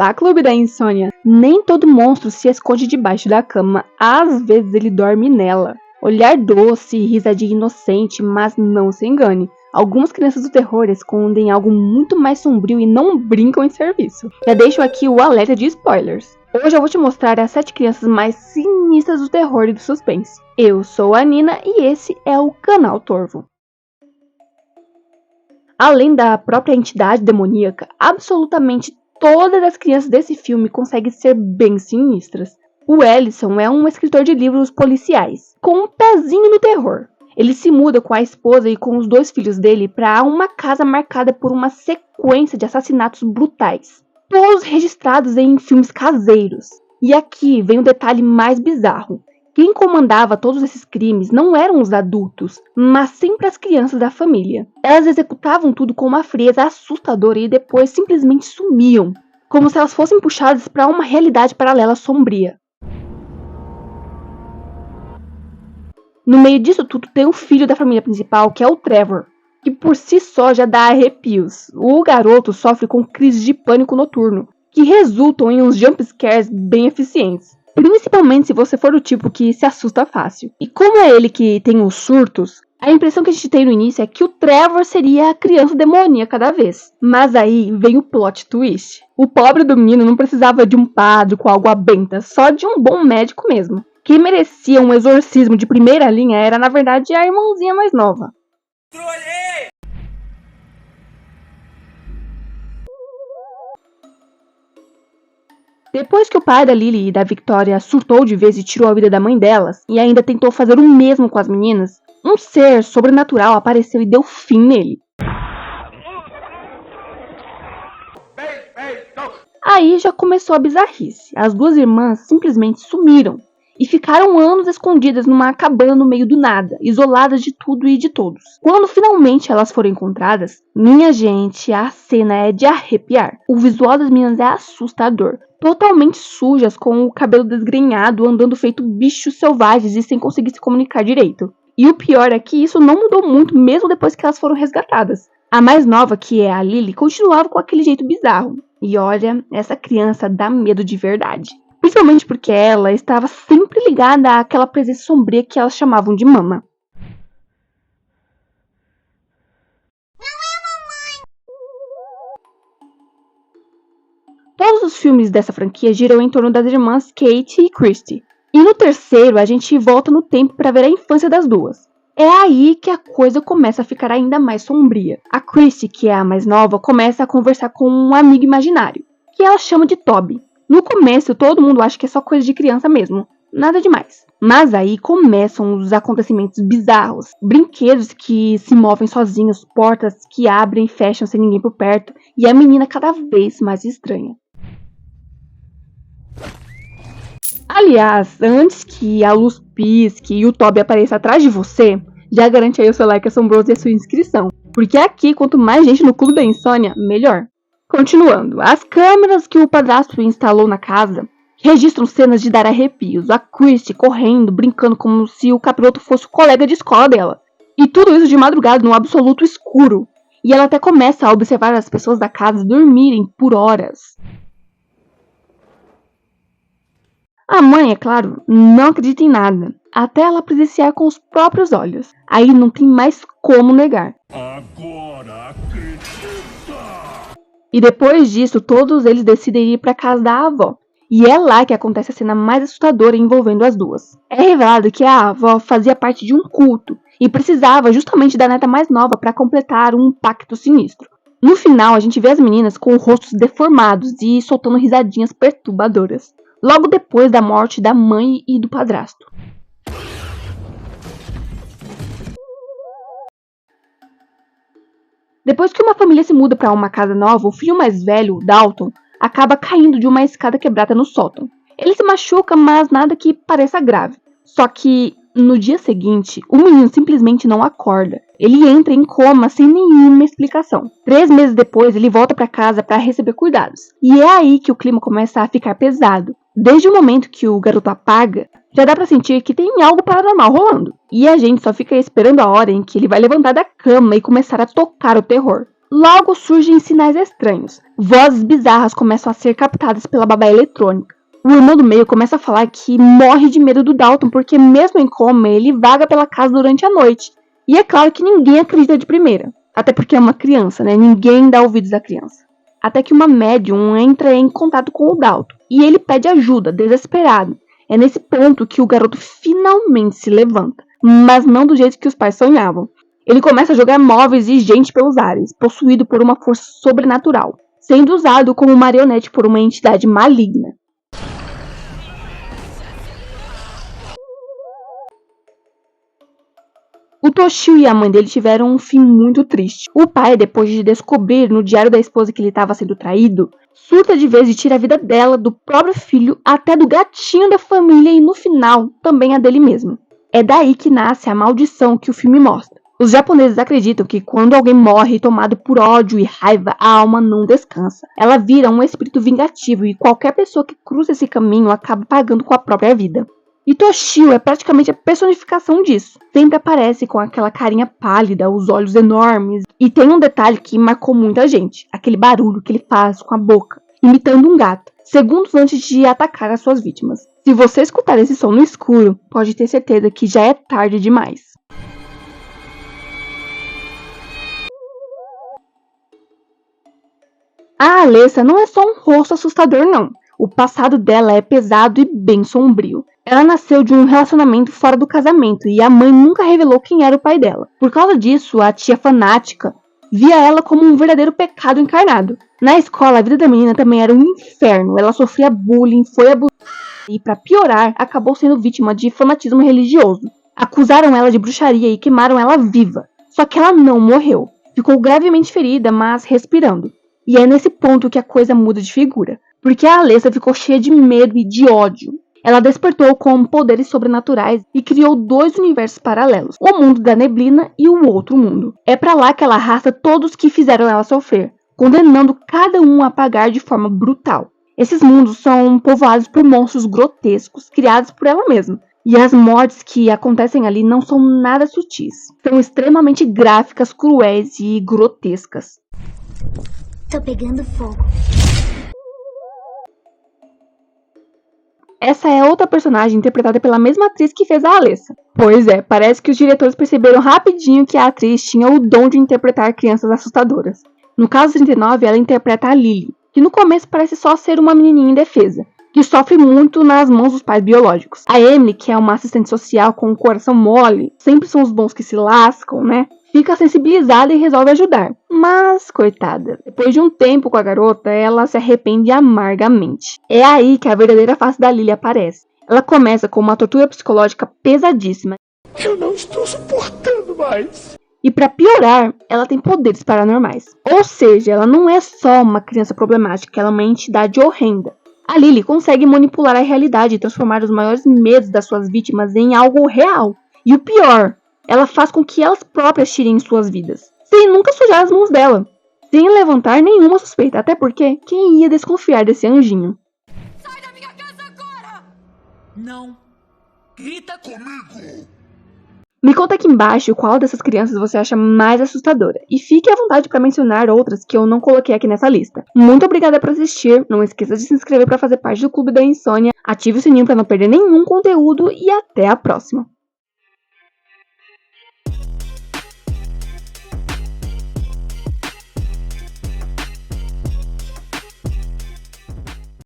Olá, Clube da Insônia! Nem todo monstro se esconde debaixo da cama, às vezes ele dorme nela. Olhar doce e risadinha inocente, mas não se engane. Algumas crianças do terror escondem algo muito mais sombrio e não brincam em serviço. Já deixo aqui o alerta de spoilers. Hoje eu vou te mostrar as 7 crianças mais sinistras do terror e do suspense. Eu sou a Nina e esse é o canal Torvo. Além da própria entidade demoníaca, absolutamente todas as crianças desse filme conseguem ser bem sinistras. O Ellison é um escritor de livros policiais, com um pezinho no terror. Ele se muda com a esposa e com os 2 filhos dele para uma casa marcada por uma sequência de assassinatos brutais, todos registrados em filmes caseiros. E aqui vem o detalhe mais bizarro. Quem comandava todos esses crimes não eram os adultos, mas sempre as crianças da família. Elas executavam tudo com uma frieza assustadora e depois simplesmente sumiam, como se elas fossem puxadas para uma realidade paralela sombria. No meio disso tudo tem o filho da família principal, que é o Trevor, que por si só já dá arrepios. O garoto sofre com crises de pânico noturno, que resultam em uns jumpscares bem eficientes. Principalmente se você for o tipo que se assusta fácil. E como é ele que tem os surtos, a impressão que a gente tem no início é que o Trevor seria a criança demoníaca da vez. Mas aí vem o plot twist. O pobre do menino não precisava de um padre com água benta, só de um bom médico mesmo. Quem merecia um exorcismo de primeira linha era, na verdade, a irmãzinha mais nova. Depois que o pai da Lily e da Victoria surtou de vez e tirou a vida da mãe delas, e ainda tentou fazer o mesmo com as meninas, um ser sobrenatural apareceu e deu fim nele. Aí já começou a bizarrice. As 2 irmãs simplesmente sumiram e ficaram anos escondidas numa cabana no meio do nada, isoladas de tudo e de todos. Quando finalmente elas foram encontradas, minha gente, a cena é de arrepiar. O visual das meninas é assustador. Totalmente sujas, com o cabelo desgrenhado, andando feito bichos selvagens e sem conseguir se comunicar direito. E o pior é que isso não mudou muito mesmo depois que elas foram resgatadas. A mais nova, que é a Lily, continuava com aquele jeito bizarro. E olha, essa criança dá medo de verdade. Principalmente porque ela estava sempre ligada àquela presença sombria que elas chamavam de mama. Todos os filmes dessa franquia giram em torno das irmãs Kate e Christy. E no terceiro a gente volta no tempo para ver a infância das duas. É aí que a coisa começa a ficar ainda mais sombria. A Christy, que é a mais nova, começa a conversar com um amigo imaginário, que ela chama de Toby. No começo todo mundo acha que é só coisa de criança mesmo, nada demais. Mas aí começam os acontecimentos bizarros, brinquedos que se movem sozinhos, portas que abrem e fecham sem ninguém por perto, e a menina cada vez mais estranha. Aliás, antes que a luz pisque e o Toby apareça atrás de você, já garante aí o seu like assombroso e a sua inscrição. Porque aqui, quanto mais gente no Clube da Insônia, melhor. Continuando, as câmeras que o padrasto instalou na casa registram cenas de dar arrepios. A Christy correndo, brincando como se o capiroto fosse o colega de escola dela. E tudo isso de madrugada, no absoluto escuro. E ela até começa a observar as pessoas da casa dormirem por horas. A mãe, é claro, não acredita em nada, até ela presenciar com os próprios olhos. Aí não tem mais como negar. Agora acredita! E depois disso, todos eles decidem ir para a casa da avó. E é lá que acontece a cena mais assustadora envolvendo as duas. É revelado que a avó fazia parte de um culto e precisava justamente da neta mais nova para completar um pacto sinistro. No final, a gente vê as meninas com rostos deformados e soltando risadinhas perturbadoras, logo depois da morte da mãe e do padrasto. Depois que uma família se muda para uma casa nova, o filho mais velho, Dalton, acaba caindo de uma escada quebrada no sótão. Ele se machuca, mas nada que pareça grave. Só que no dia seguinte, o menino simplesmente não acorda. Ele entra em coma sem nenhuma explicação. 3 meses depois, ele volta para casa para receber cuidados. E é aí que o clima começa a ficar pesado. Desde o momento que o garoto apaga, já dá pra sentir que tem algo paranormal rolando. E a gente só fica esperando a hora em que ele vai levantar da cama e começar a tocar o terror. Logo surgem sinais estranhos. Vozes bizarras começam a ser captadas pela babá eletrônica. O irmão do meio começa a falar que morre de medo do Dalton porque mesmo em coma ele vaga pela casa durante a noite. E é claro que ninguém acredita de primeira. Até porque é uma criança, né? Ninguém dá ouvidos à criança. Até que uma médium entra em contato com o Dalton. E ele pede ajuda, desesperado. É nesse ponto que o garoto finalmente se levanta. Mas não do jeito que os pais sonhavam. Ele começa a jogar móveis e gente pelos ares, possuído por uma força sobrenatural, sendo usado como marionete por uma entidade maligna. O Toshio e a mãe dele tiveram um fim muito triste. O pai, depois de descobrir no diário da esposa que ele estava sendo traído, surta de vez e tira a vida dela, do próprio filho, até do gatinho da família e no final, também a dele mesmo. É daí que nasce a maldição que o filme mostra. Os japoneses acreditam que quando alguém morre tomado por ódio e raiva, a alma não descansa. Ela vira um espírito vingativo e qualquer pessoa que cruza esse caminho acaba pagando com a própria vida. E Toshio é praticamente a personificação disso. Sempre aparece com aquela carinha pálida, os olhos enormes. E tem um detalhe que marcou muita gente. Aquele barulho que ele faz com a boca, imitando um gato, segundos antes de atacar as suas vítimas. Se você escutar esse som no escuro, pode ter certeza que já é tarde demais. A Alessa não é só um rosto assustador, não. O passado dela é pesado e bem sombrio. Ela nasceu de um relacionamento fora do casamento e a mãe nunca revelou quem era o pai dela. Por causa disso, a tia fanática via ela como um verdadeiro pecado encarnado. Na escola, a vida da menina também era um inferno. Ela sofria bullying, foi abusada e, para piorar, acabou sendo vítima de fanatismo religioso. Acusaram ela de bruxaria e queimaram ela viva. Só que ela não morreu. Ficou gravemente ferida, mas respirando. E é nesse ponto que a coisa muda de figura. Porque a Alessa ficou cheia de medo e de ódio. Ela despertou com poderes sobrenaturais e criou 2 universos paralelos, o mundo da neblina e o outro mundo. É pra lá que ela arrasta todos que fizeram ela sofrer, condenando cada um a pagar de forma brutal. Esses mundos são povoados por monstros grotescos, criados por ela mesma. E as mortes que acontecem ali não são nada sutis. São extremamente gráficas, cruéis e grotescas. Tô pegando fogo. Essa é outra personagem interpretada pela mesma atriz que fez a Alessa. Pois é, parece que os diretores perceberam rapidinho que a atriz tinha o dom de interpretar crianças assustadoras. No caso 39, ela interpreta a Lily, que no começo parece só ser uma menininha indefesa, que sofre muito nas mãos dos pais biológicos. A Emily, que é uma assistente social com um coração mole, sempre são os bons que se lascam, né? Fica sensibilizada e resolve ajudar. Mas, coitada, depois de um tempo com a garota, ela se arrepende amargamente. É aí que a verdadeira face da Lily aparece. Ela começa com uma tortura psicológica pesadíssima. Eu não estou suportando mais. E pra piorar, ela tem poderes paranormais. Ou seja, ela não é só uma criança problemática, ela é uma entidade horrenda. A Lily consegue manipular a realidade e transformar os maiores medos das suas vítimas em algo real. E o pior, ela faz com que elas próprias tirem suas vidas, sem nunca sujar as mãos dela, sem levantar nenhuma suspeita, até porque quem ia desconfiar desse anjinho? Sai da minha casa agora! Não. Grita comigo! Me conta aqui embaixo qual dessas crianças você acha mais assustadora. E fique à vontade para mencionar outras que eu não coloquei aqui nessa lista. Muito obrigada por assistir. Não esqueça de se inscrever para fazer parte do Clube da Insônia. Ative o sininho para não perder nenhum conteúdo. E até a próxima.